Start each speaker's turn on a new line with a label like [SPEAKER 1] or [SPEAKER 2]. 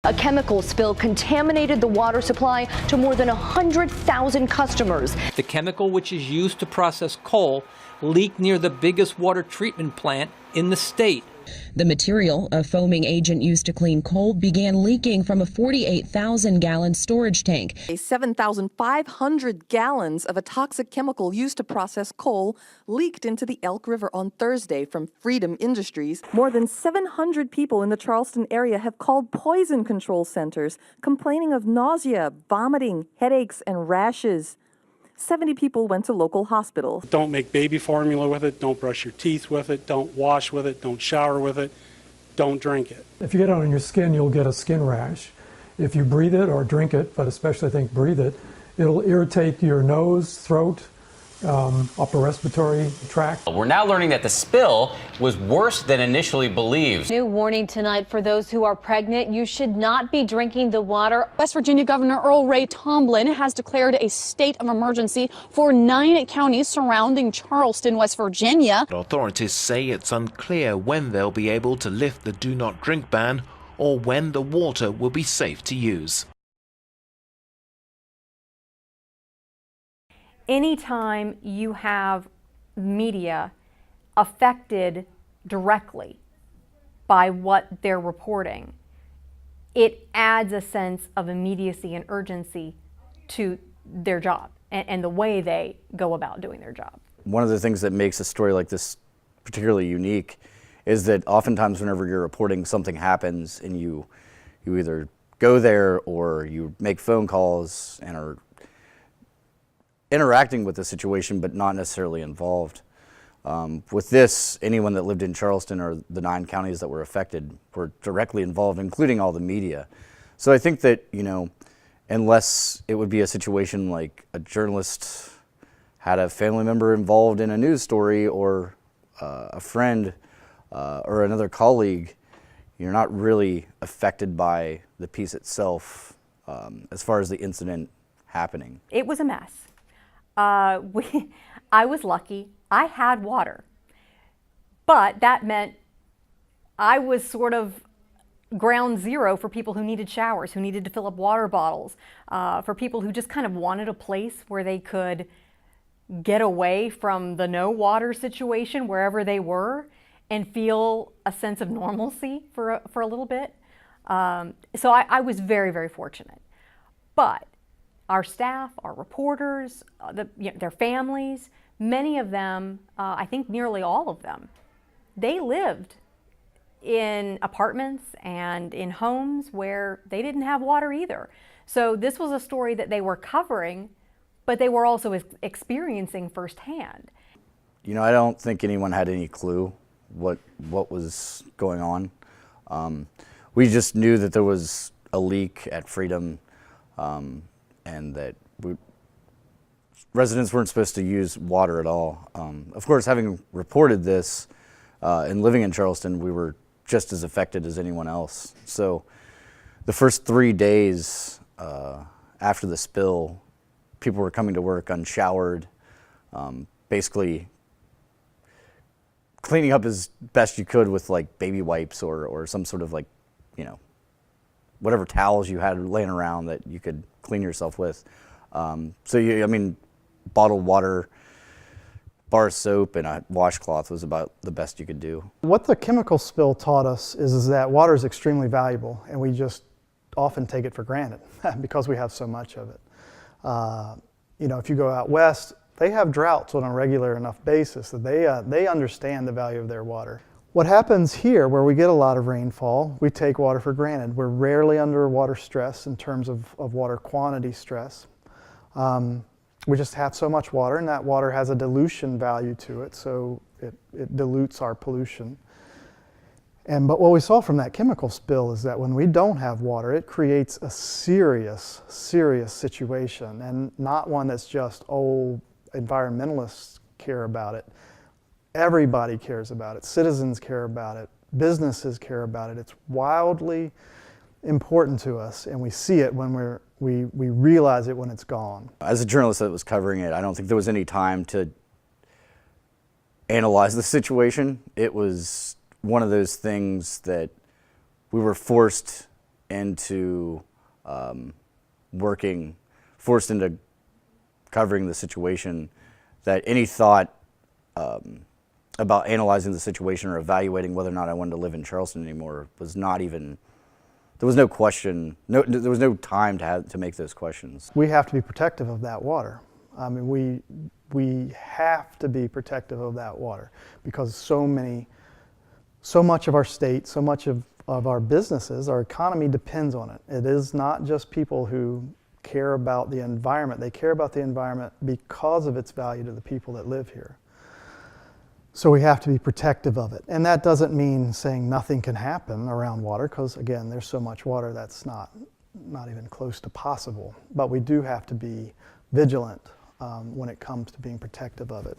[SPEAKER 1] A chemical spill contaminated the water supply to more than 100,000 customers.
[SPEAKER 2] The chemical, which is used to process coal, leaked near the biggest water treatment plant in the state.
[SPEAKER 3] The material, a foaming agent used to clean coal, began leaking from a 48,000-gallon storage tank.
[SPEAKER 4] 7,500 gallons of a toxic chemical used to process coal leaked into the Elk River on Thursday from Freedom Industries. More than 700 people in the Charleston area have called poison control centers, complaining of nausea, vomiting, headaches, and rashes. 70 people went to local hospitals.
[SPEAKER 5] Don't make baby formula with it, don't brush your teeth with it, don't wash with it, don't shower with it, don't drink it.
[SPEAKER 6] If you get it on your skin, you'll get a skin rash. If you breathe it or drink it, but especially I think breathe it, it'll irritate your nose, throat, upper respiratory tract.
[SPEAKER 7] We're now learning that the spill was worse than initially believed.
[SPEAKER 8] New warning tonight for those who are pregnant. You should not be drinking the water.
[SPEAKER 9] West Virginia Governor Earl Ray Tomblin has declared a state of emergency for 9 counties surrounding Charleston, West Virginia.
[SPEAKER 10] Authorities say it's unclear when they'll be able to lift the do not drink ban or when the water will be safe to use.
[SPEAKER 11] Anytime you have media affected directly by what they're reporting, it adds a sense of immediacy and urgency to their job and the way they go about doing their job.
[SPEAKER 12] One of the things that makes a story like this particularly unique is that oftentimes whenever you're reporting something happens and you either go there or you make phone calls and are interacting with the situation but not necessarily involved. With this, anyone that lived in Charleston or the 9 counties that were affected were directly involved, including all the media. So I think that, you know, unless it would be a situation like a journalist had a family member involved in a news story or a friend or another colleague, you're not really affected by the piece itself as far as the incident happening.
[SPEAKER 11] It was a mess. I was lucky. I had water, but that meant I was sort of ground zero for people who needed showers, who needed to fill up water bottles, for people who just kind of wanted a place where they could get away from the no water situation wherever they were and feel a sense of normalcy for a little bit. So I was very, very fortunate. But our staff, our reporters, their families, many of them, I think nearly all of them, they lived in apartments and in homes where they didn't have water either. So this was a story that they were covering, but they were also experiencing firsthand.
[SPEAKER 12] You know, I don't think anyone had any clue what was going on. We just knew that there was a leak at Freedom and that residents weren't supposed to use water at all. Of course, having reported this and living in Charleston, we were just as affected as anyone else. So the first 3 days after the spill, people were coming to work unshowered, basically cleaning up as best you could with like baby wipes or some sort of like, you know, whatever towels you had laying around that you could clean yourself with. I mean, bottled water, bar soap, and a washcloth was about the best you could do.
[SPEAKER 13] What the chemical spill taught us is that water is extremely valuable, and we just often take it for granted because we have so much of it. You know, if you go out west, they have droughts on a regular enough basis that they understand the value of their water. What happens here, where we get a lot of rainfall, we take water for granted. We're rarely under water stress in terms of water quantity stress. We just have so much water, and that water has a dilution value to it, so it dilutes our pollution. But what we saw from that chemical spill is that when we don't have water, it creates a serious, serious situation, and not one that's just, oh, environmentalists care about it. Everybody cares about it. Citizens care about it. Businesses care about it. It's wildly important to us, and we see it when we realize it when it's gone.
[SPEAKER 12] As a journalist that was covering it, I don't think there was any time to analyze the situation. It was one of those things that we were forced into forced into covering the situation, that any thought about analyzing the situation or evaluating whether or not I wanted to live in Charleston anymore was not even, there was no question, there was no time to make those questions.
[SPEAKER 13] We have to be protective of that water. I mean, we have to be protective of that water because so much of our state, so much of our businesses, our economy depends on it. It is not just people who care about the environment. They care about the environment because of its value to the people that live here. So we have to be protective of it. And that doesn't mean saying nothing can happen around water, because again, there's so much water that's not even close to possible. But we do have to be vigilant when it comes to being protective of it.